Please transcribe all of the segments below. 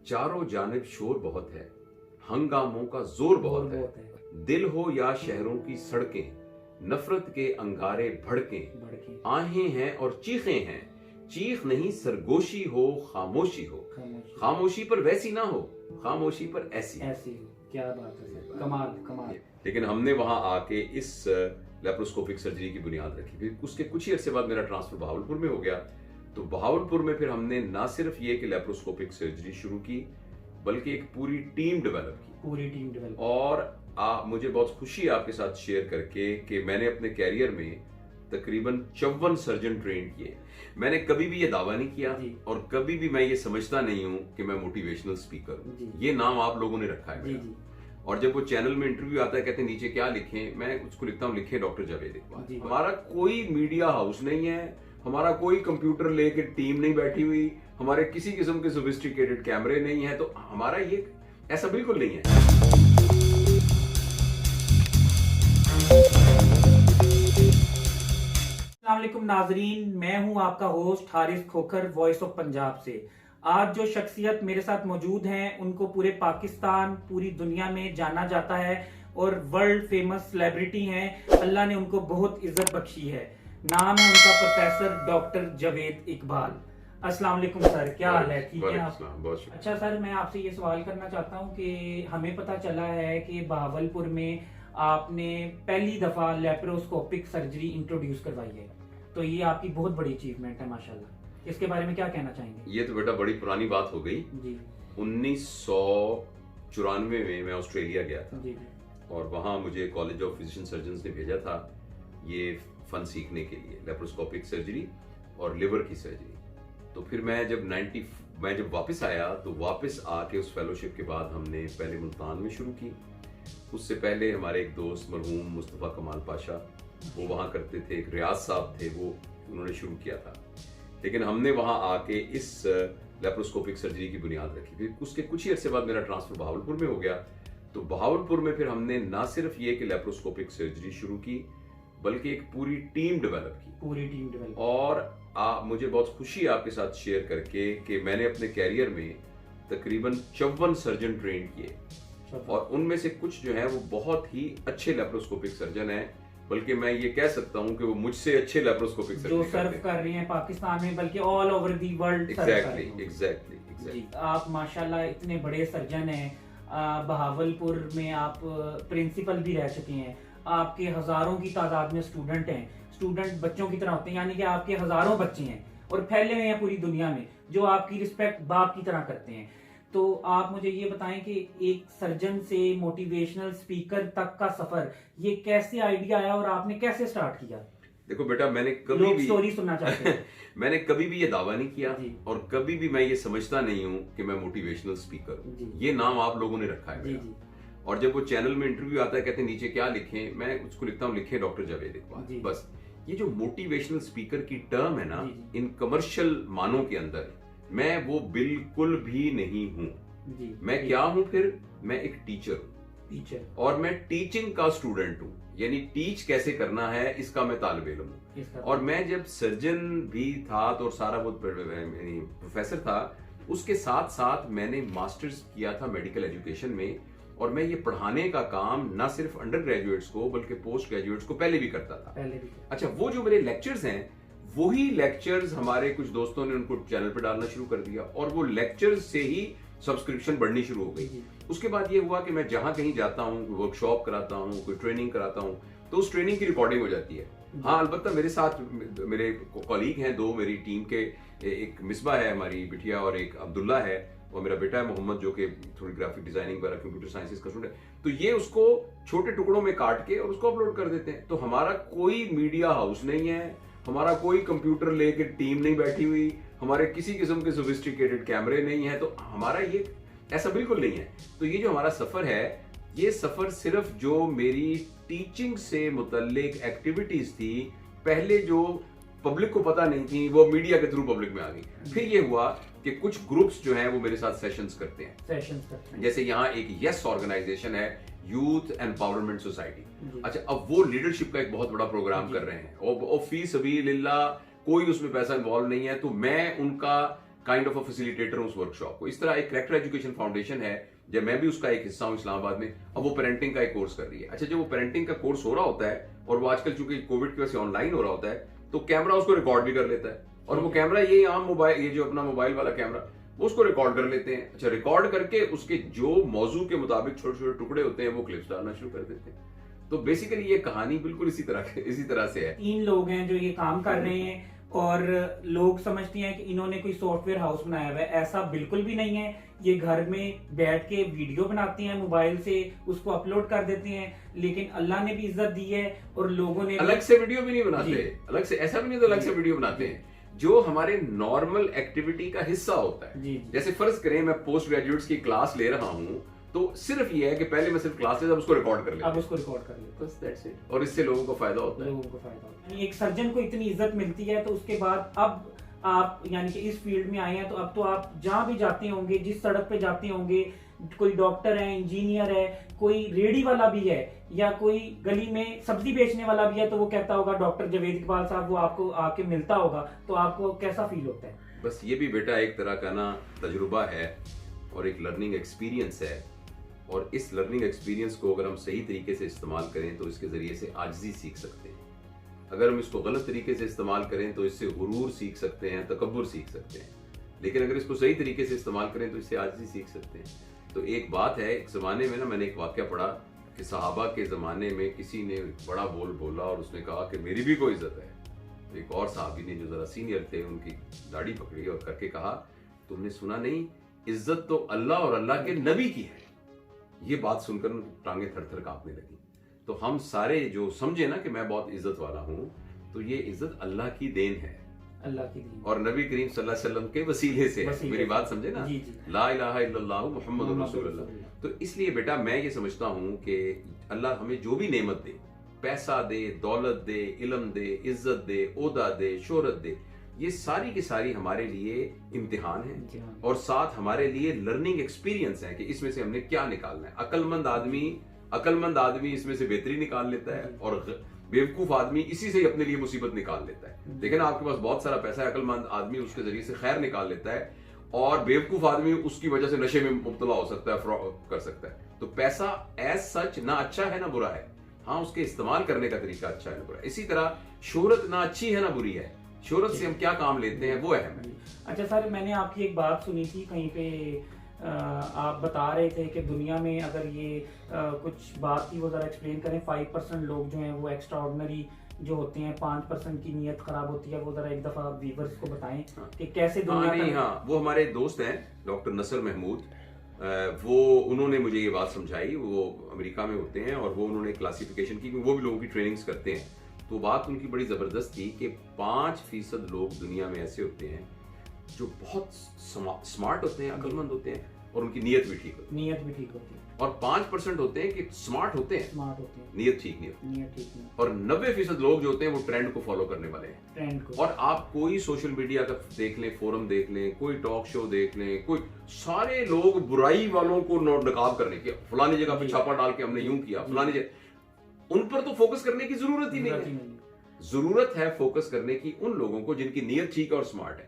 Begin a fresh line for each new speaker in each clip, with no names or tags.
चारों जानिब शोर बहुत है, हंगामों का जोर बहुत है। दिल हो या शहरों की सड़कें, नफरत के अंगारे भड़कें, आहें हैं और चीखें हैं। चीख नहीं सरगोशी हो, खामोशी हो। खामोशी पर वैसी ना हो, खामोशी पर ऐसी
हो। क्या बात है, कमाल कमाल।
लेकिन हमने वहां आके इस लेप्रोस्कोपिक सर्जरी की बुनियाद रखी। फिर उसके कुछ ही अरसे बाद मेरा ट्रांसफर बहावलपुर में हो गया। तो बहावलपुर में फिर हमने ना सिर्फ ये कि लेप्रोस्कोपिक सर्जरी शुरू की, बल्कि एक पूरी टीम डेवलप और मुझे बहुत खुशी है आपके साथ शेयर करके कि मैंने अपने कैरियर में तकरीबन 54 सर्जन ट्रेन किए। मैंने कभी भी ये दावा नहीं किया और कभी भी मैं ये समझता नहीं हूं कि मैं मोटिवेशनल स्पीकर हूं। ये नाम आप लोगों ने रखा है मेरा। और जब वो चैनल में इंटरव्यू आता है, कहते हैं नीचे क्या लिखें, मैं उसको लिखता हूं लिखे डॉक्टर जावेद इकबाल। हमारा कोई मीडिया हाउस नहीं है, हमारा कोई कंप्यूटर लेके टीम नहीं बैठी हुई, हमारे किसी किस्म के सोफिस्टिकेटेड कैमरे नहीं है। तो हमारा ये ऐसा बिल्कुल नहीं है।
अस्सलामुअलैकुम नाजरीन, मैं हूं आपका host Haris Khokhar, voice of Punjab से। आज जो शख्सियत मेरे साथ मौजूद हैं उनको पूरे पाकिस्तान, पूरी दुनिया में जाना जाता है और वर्ल्ड फेमस सेलिब्रिटी हैं। अल्लाह ने उनको बहुत इज्जत बख्शी है। नाम है उनका प्रोफेसर डॉक्टर जावेद इकबाल। अस्सलाम वालेकुम सर, क्या हाल है? ठीक है आप? अच्छा सर, मैं आपसे ये सवाल करना चाहता हूँ कि हमें पता चला है कि बहावलपुर में आपने पहली दफा लेप्रोस्कोपिक सर्जरी इंट्रोड्यूस करवाई है, तो ये आपकी बहुत बड़ी अचीवमेंट है माशाल्लाह। इसके बारे में क्या कहना चाहेंगे?
ये तो बेटा बड़ी पुरानी बात हो गई जी। 1994 में मैं ऑस्ट्रेलिया गया था जी। और वहां मुझे कॉलेज ऑफ फिजिशियन सर्जन्स ने भेजा था ये फन सीखने के लिए, लेप्रोस्कोपिक सर्जरी और लिवर की सर्जरी। तो फिर मैं जब वापस आया तो वापस आके उस फेलोशिप के बाद हमने पहले मुल्तान में शुरू की। उससे पहले हमारे एक दोस्त मरहूम मुस्तफा कमाल पाशा, वो वहाँ करते थे, एक रियाज साहब थे, वो उन्होंने शुरू किया था। लेकिन हमने वहाँ आके इस लेप्रोस्कोपिक सर्जरी की बुनियाद रखी। फिर उसके कुछ ही अरसे बाद मेरा ट्रांसफर बहावलपुर में हो गया। तो बहावलपुर में फिर हमने ना सिर्फ ये कि लेप्रोस्कोपिक सर्जरी शुरू की, बल्कि एक पूरी टीम डेवलप और मुझे बहुत खुशी है आपके साथ शेयर करके कि मैंने अपने कैरियर में तकरीबन 54 सर्जन ट्रेन किए और उनमें से कुछ जो है वो बहुत ही अच्छे लेप्रोस्कोपिक सर्जन हैं। बल्कि मैं ये कह सकता हूँ कि वो मुझसे अच्छे लेप्रोस्कोपिक सर्जन
जो सर्व कर रहे हैं पाकिस्तान में, बल्कि all over the world.
Exactly.
आप माशाल्लाह इतने बड़े सर्जन हैं। बहावलपुर में आप प्रिंसिपल भी रह चुके हैं। आपके हजारों की तादाद में स्टूडेंट बच्चों की तरह होते हैं, यानी कि आपके हजारों बच्चे हैं और फैले हुए हैं पूरी दुनिया में, जो आपकी रिस्पेक्ट बाप की तरह करते हैं। तो आप मुझे ये बताएं कि एक सर्जन से मोटिवेशनल स्पीकर तक का सफर, ये कैसे आइडिया आया और आपने कैसे स्टार्ट किया?
देखो बेटा, मैंने कभी भी
स्टोरी सुनना चाहते हैं।
मैंने कभी भी ये दावा नहीं किया और कभी भी मैं ये समझता नहीं हूँ कि मैं मोटिवेशनल स्पीकर हूँ। ये नाम आप लोगों ने रखा है मेरा। और जब वो चैनल में इंटरव्यू आता है, कहते हैं नीचे क्या लिखें, मैं उसको लिखता हूँ लिखे डॉक्टर जावेद इकबाल। बस ये जो मोटिवेशनल स्पीकर की टर्म है ना, इन कमर्शियल मानों के अंदर मैं वो बिल्कुल भी नहीं हूँ। मैं क्या हूँ फिर? मैं एक टीचर हूँ और मैं टीचिंग का स्टूडेंट हूँ, यानी टीच कैसे करना है इसका मैं तालिब इल्म हूँ। और मैं जब सर्जन भी था तो सारा वो प्रोफेसर था, उसके साथ साथ मैंने मास्टर्स किया था मेडिकल एजुकेशन में। और मैं ये पढ़ाने का काम ना सिर्फ अंडर ग्रेजुएट्स को बल्कि पोस्ट ग्रेजुएट्स को पहले भी करता था। अच्छा, वो जो मेरे लेक्चर्स हैं वही लेक्चर्स हमारे कुछ दोस्तों ने उनको चैनल पर डालना शुरू कर दिया और वो लेक्चर्स से ही सब्सक्रिप्शन बढ़नी शुरू हो गई। उसके बाद ये हुआ कि मैं जहां कहीं जाता हूँ, वर्कशॉप कराता हूँ, कोई ट्रेनिंग कराता हूँ, तो उस ट्रेनिंग की रिकॉर्डिंग हो जाती है। हाँ, अलबत्ता मेरे साथ मेरे कॉलीग हैं दो, मेरी टीम के, एक मिसबा है हमारी बिटिया और एक अब्दुल्ला है और मेरा बेटा है मोहम्मद, जो कि थोड़ी ग्राफिक डिजाइनिंग वगैरह कंप्यूटर साइंसेस का स्टूडेंट है। तो ये उसको छोटे टुकड़ों में काट के और उसको अपलोड कर देते हैं। तो हमारा कोई मीडिया हाउस नहीं है, हमारा कोई कंप्यूटर लेके टीम नहीं बैठी हुई, हमारे किसी किस्म के सोफिस्टिकेटेड कैमरे नहीं है। तो हमारा ये ऐसा बिल्कुल नहीं है। तो ये जो हमारा सफर है, ये सफर सिर्फ जो मेरी टीचिंग से मुतल्लिक एक्टिविटीज थी, पहले जो पब्लिक को पता नहीं थी, वो मीडिया के थ्रू पब्लिक में आ गई। फिर ये हुआ कि कुछ ग्रुप्स जो हैं वो मेरे साथ सेशंस करते हैं। जैसे यहाँ एक यस ऑर्गेनाइजेशन है, यूथ एम्पावरमेंट सोसाइटी। अच्छा, अब वो लीडरशिप का एक बहुत बड़ा प्रोग्राम कर रहे हैं और फी सबीलिल्लाह कोई उसमें पैसा इन्वॉल्व नहीं है। तो मैं उनका काइंड ऑफ अ फैसिलिटेटर हूं उस वर्कशॉप को। इस तरह एक कैरेक्टर एजुकेशन फाउंडेशन है, जब मैं भी उसका एक हिस्सा हूं इस्लामाबाद में। अब वो पेरेंटिंग का एक कोर्स कर रही है। अच्छा, जब वो पेरेंटिंग का कोर्स हो रहा होता है और वो आजकल चूंकि कोविड की वजह से ऑनलाइन हो रहा होता है, तो कैमरा उसको रिकॉर्ड भी कर लेता है, और वो कैमरा ये आम मोबाइल, ये जो अपना मोबाइल वाला कैमरा, वो उसको रिकॉर्ड कर लेते हैं। अच्छा, रिकॉर्ड करके उसके जो मौजू के मुताबिक छोटे छोटे टुकड़े होते हैं वो क्लिप्स डालना शुरू कर देते हैं। तो बेसिकली ये कहानी बिल्कुल इसी तरह से है।
3 लोग हैं जो ये काम कर रहे हैं, और लोग समझते हैं कि इन्होंने कोई सॉफ्टवेयर हाउस बनाया हुआ है। ऐसा बिल्कुल भी नहीं है। ये घर में बैठ के वीडियो बनाते हैं, मोबाइल से उसको अपलोड कर देते हैं, लेकिन अल्लाह ने भी इज्जत दी है और लोगों ने
अलग से वीडियो भी नहीं बनाते, अलग से, ऐसा भी नहीं तो अलग से वीडियो बनाते हैं जो हमारे नॉर्मल एक्टिविटी का हिस्सा होता है। जैसे फर्ज करें मैं पोस्ट ग्रेजुएट्स की क्लास ले रहा हूँ, तो सिर्फ ये है कि पहले मैं सिर्फ क्लास लेता, उसको रिकॉर्ड कर लेता, बस दैट्स इट। और इससे लोगों को फायदा होता है।
एक सर्जन को इतनी इज्जत मिलती है, तो उसके बाद अब आप यानी कि इस फील्ड में आए हैं, तो अब तो आप जहां भी जाते होंगे, जिस सड़क पे जाते होंगे, कोई डॉक्टर है, इंजीनियर है, कोई रेडी वाला भी है, या कोई गली में सब्जी बेचने वाला भी है, तो वो कहता होगा डॉक्टर जावेद इकबाल साहब, वो आपको आके मिलता होगा, तो आपको कैसा फील होता है?
बस ये भी बेटा एक तरह का ना तजुर्बा है और एक लर्निंग एक्सपीरियंस है, और इस लर्निंग एक्सपीरियंस को अगर हम सही तरीके से इस्तेमाल करें तो इसके जरिए से आजिज़ी सीख सकते हैं। अगर हम इसको गलत तरीके से इस्तेमाल करें तो इससे गुरूर सीख सकते हैं, तकब्बुर सीख सकते हैं। लेकिन अगर इसको सही तरीके से इस्तेमाल करें तो इससे आजिज़ी सीख सकते हैं। तो एक बात है, एक ज़माने में ना मैंने एक वाक़या पढ़ा कि सहाबा के ज़माने में किसी ने बड़ा बोल बोला और उसने कहा कि मेरी भी कोई इज्जत है। तो एक और साहबी ने जो ज़रा सीनियर थे, उनकी दाढ़ी पकड़ी और करके कहा, तुमने सुना नहीं, इज्जत तो अल्लाह और अल्लाह के नबी की है। ये बात सुनकर टांगे थर थर कांपने लगी। तो हम सारे जो समझे ना कि मैं बहुत इज्जत वाला हूं, तो ये इज्जत अल्लाह की देन है,
अल्लाह की देन,
और नबी करीम सल्लल्लाहु अलैहि वसल्लम के वसीले से है। मेरी बात समझे ना, ला इलाहा इल्लल्लाह मुहम्मदुर रसूलुल्लाह। तो इसलिए बेटा मैं ये समझता हूं कि अल्लाह हमें जो भी नेमत दे, पैसा दे, दौलत दे, इल्म दे, इज्जत दे, ओहदा दे, शोहरत दे, ये सारी की सारी हमारे लिए इम्तिहान है, और साथ हमारे लिए लर्निंग एक्सपीरियंस है कि इसमें से हमने क्या निकालना है। अक्लमंद आदमी इसमें से बेहतरी निकाल लेता है, और बेवकूफ आदमी इसी से ही अपने लिए मुसीबत निकाल लेता है। देखिए ना, आपके पास बहुत सारा पैसा है, अक्लमंद आदमी उसके जरिए से खैर निकाल लेता है, और बेवकूफ आदमी उसकी वजह से नशे में मुब्तला हो सकता है, फ्रॉड कर सकता है। तो पैसा एज सच ना अच्छा है ना बुरा है, हाँ उसके इस्तेमाल करने का तरीका अच्छा है ना बुरा है। इसी तरह शोहरत ना अच्छी है ना बुरी है, शोहरत से हम क्या काम लेते हैं वो अहम है।
अच्छा सर, मैंने आपकी एक बात सुनी थी कहीं पे, आप बता रहे थे कि दुनिया में अगर ये कुछ बात थी वो जरा एक्सप्लेन करें। 5% लोग जो हैं वो एक्स्ट्रा ऑर्डिनरी जो होते हैं, 5% की नीयत खराब होती है, वो जरा एक दफा व्यूअर्स को बताएं कि कैसे दुनिया
वो हमारे दोस्त हैं डॉक्टर नसर महमूद, वो उन्होंने मुझे ये बात समझाई। वो अमेरिका में होते हैं और वो उन्होंने क्लासिफिकेशन की, वो भी लोगों की ट्रेनिंग्स करते हैं। तो बात उनकी बड़ी जबरदस्त थी कि 5% लोग दुनिया में ऐसे होते हैं जो बहुत स्मार्ट होते हैं, अक्लमंद होते हैं, और उनकी नीयत भी ठीक होती है। और 5% होते हैं कि स्मार्ट होते हैं, नीयत ठीक नहीं होती। और 90% लोग जो होते हैं वो ट्रेंड को फॉलो करने वाले हैं। और आप कोई सोशल मीडिया का देख लें, फोरम देख लें, कोई टॉक शो देख लें, कोई सारे लोग बुराई वालों को नकाब करने की, फलानी जगह पे छापा डाल के हमने यूं किया, फलानी जगह, उन पर तो फोकस करने की जरूरत ही नहीं है। जरूरत है फोकस करने की उन लोगों को जिनकी नीयत ठीक है और स्मार्ट है।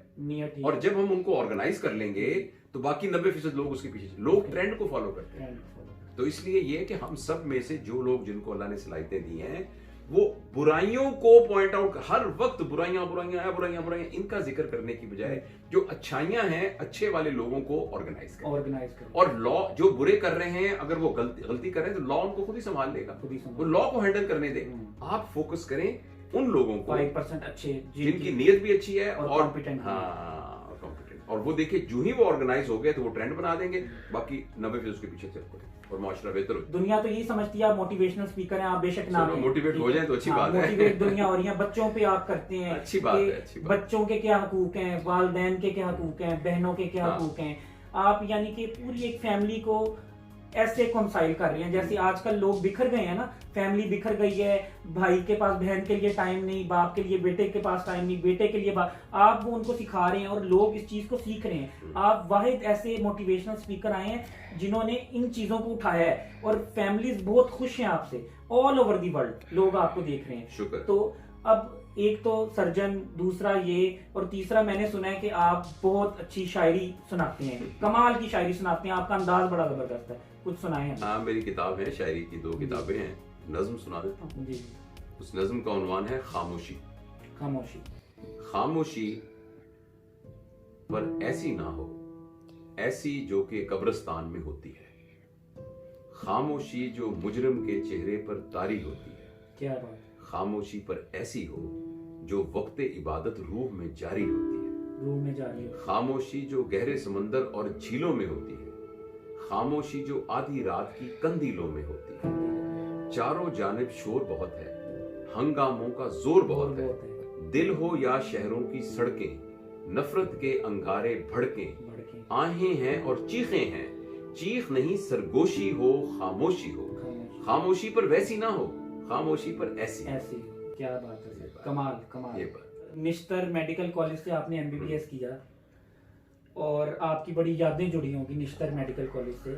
और जब हम उनको ऑर्गेनाइज कर लेंगे तो बाकी 90% लोग उसके पीछे, लोग ट्रेंड को फॉलो करते हैं। तो इसलिए ये कि हम सब में से जो लोग जिनको अल्लाह ने सलाहियतें दी हैं, वो बुराइयों को पॉइंट आउट, हर वक्त बुराइयां इनका जिक्र करने की बजाय जो अच्छाइयां हैं, अच्छे वाले लोगों को ऑर्गेनाइज करें। और लॉ जो बुरे कर रहे हैं, अगर वो गलती कर रहे हैं तो लॉ उनको खुद ही संभाल लेगा, वो लॉ को हैंडल करने दें। आप फोकस करें उन लोगों को
5% अच्छे
जिनकी नीयत भी अच्छी है और
कॉम्पिटेंट।
कॉम्पिटेंट, और वो देखिए जो ही वो ऑर्गेनाइज हो गए तो वो ट्रेंड बना देंगे, बाकी 90% उसके पीछे चल पड़े और माशरा बेहतर हो।
दुनिया तो यही समझती है आप मोटिवेशनल स्पीकर हैं, आप बेशक ना
मोटिवेट हो जाए तो अच्छी बात है।
मोटिवेट दुनिया हो रही है, बच्चों पे आप करते हैं,
अच्छी बात है।
बच्चों के क्या हकूक हैं, वालिदैन के क्या हकूक हैं, बहनों के क्या हकूक हैं, आप यानी कि पूरी एक फैमिली को ऐसे कंसाइल कर रहे हैं। जैसे आजकल लोग बिखर गए हैं ना, फैमिली बिखर गई है, भाई के पास बहन के लिए टाइम नहीं, बाप के लिए बेटे के पास टाइम नहीं, बेटे के लिए आप वो उनको सिखा रहे हैं और लोग इस चीज को सीख रहे हैं। आप वाहिद ऐसे मोटिवेशनल स्पीकर आए हैं जिन्होंने इन चीजों को उठाया है और फैमिलीज बहुत खुश हैं आपसे, ऑल ओवर दी वर्ल्ड लोग आपको देख रहे हैं।
शुक्र।
तो अब एक तो सर्जन, दूसरा ये, और तीसरा मैंने सुना है कि आप बहुत अच्छी शायरी सुनाते हैं, कमाल की शायरी सुनाते हैं, आपका अंदाज बड़ा जबरदस्त है, कुछ सुनाए हैं?
हाँ, मेरी किताब है, शायरी की 2 किताबें हैं, नज्म सुना देता हूँ
जी।
उस नज्म का उन्वान है खामोशी।
खामोशी।
खामोशी पर ऐसी ना हो, ऐसी जो कि कब्रिस्तान में होती है। खामोशी जो मुजरिम के चेहरे पर तारी होती है।
क्या बात।
खामोशी पर ऐसी हो जो वक्त इबादत रूह में जारी होती है।
रूह में जारी हो।
खामोशी जो गहरे समंदर और झीलों में होती है। खामोशी जो आधी रात की कंदीलों में होती है। चारों जानिब शोर बहुत है, हंगामों का जोर बहुत है। दिल हो या शहरों की सड़कें, नफरत के अंगारे भड़कें। आहें हैं और चीखें हैं, चीख नहीं सरगोशी हो, खामोशी हो। खामोशी पर वैसी ना हो, खामोशी पर ऐसी।
क्या बात है, कमाल कमाल।
ये बात।
निश्तर मेडिकल कॉलेज से आपने एमबीबीएस किया और आपकी बड़ी यादें जुड़ी होंगी निश्तर मेडिकल कॉलेज से,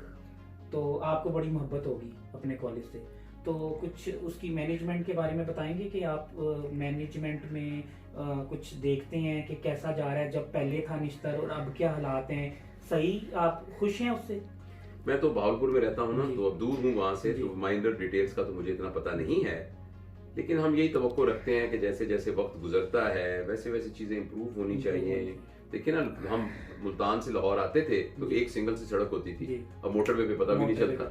तो आपको बड़ी मोहब्बत होगी अपने कॉलेज से, तो कुछ उसकी मैनेजमेंट के बारे में बताएंगे कि आप मैनेजमेंट में कुछ देखते हैं कि कैसा जा रहा है, जब पहले था निश्तर और अब क्या हालात हैं, सही, आप खुश हैं उससे?
मैं तो भावलपुर में रहता हूँ ना, तो अब दूर हूँ वहां से, तो माइनर डिटेल्स का तो मुझे इतना पता नहीं है, लेकिन हम यही तवक्को रखते हैं कि जैसे जैसे वक्त गुजरता है वैसे वैसे चीजें इंप्रूव होनी चाहिए। देखिए ना, हम मुल्तान से लाहौर आते थे तो एक सिंगल सी सड़क होती थी, अब मोटरवे पे पता भी नहीं चलता।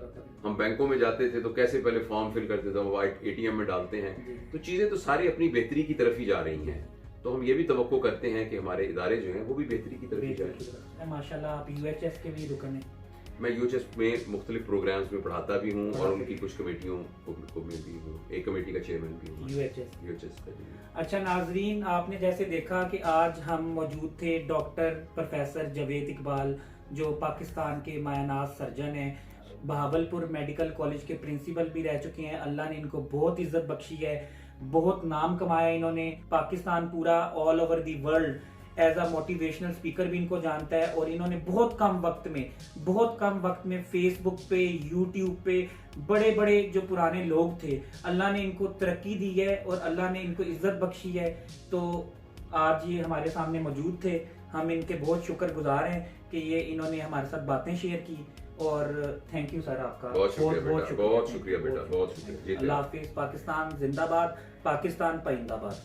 हम बैंकों में जाते थे तो कैसे पहले फॉर्म फिल करते थे, वो एटीएम में डालते हैं, तो चीजें तो सारी अपनी बेहतरी की तरफ ही जा रही हैं। तो हम ये भी तवक्को करते हैं कि हमारे इदारे जो हैं वो भी बेहतरी की तरफ ही जाए।
माशाल्लाह, आप यूएचएस के भी रुकन हैं।
मैं यूएचएस में मुख्तलिफ प्रोग्राम्स में पढ़ाता भी हूँ और उनकी कुछ कमेटियों को में भी हूँ, एक कमेटी का चेयरमैन भी हूँ यूएचएस का।
अच्छा नाजरीन, आपने जैसे देखा कि आज हम मौजूद थे डॉक्टर प्रोफेसर जावेद इकबाल, जो पाकिस्तान के मायनाज सर्जन हैं, बहावलपुर मेडिकल कॉलेज के प्रिंसिपल भी रह चुके हैं। अल्लाह ने इनको बहुत इज्जत बख्शी है, बहुत नाम कमाया इन्होंने, पाकिस्तान पूरा all over the world as a motivational speaker भी इनको जानता है, और इन्होंने बहुत कम वक्त में फेसबुक पे, यूट्यूब पे बड़े बड़े जो पुराने लोग थे, अल्लाह ने इनको तरक्की दी है और अल्लाह ने इनको इज्जत बख्शी है। तो आज ये हमारे सामने मौजूद थे, हम इनके बहुत शुक्रगुजार हैं कि ये इन्होंने हमारे साथ बातें शेयर की, और थैंक यू सर आपका, बहुत
शुक्रिया बेटा, बहुत शुक्रिया।
अल्लाह हाफिज। पाकिस्तान जिंदाबाद, पाकिस्तान पाइंदाबाद।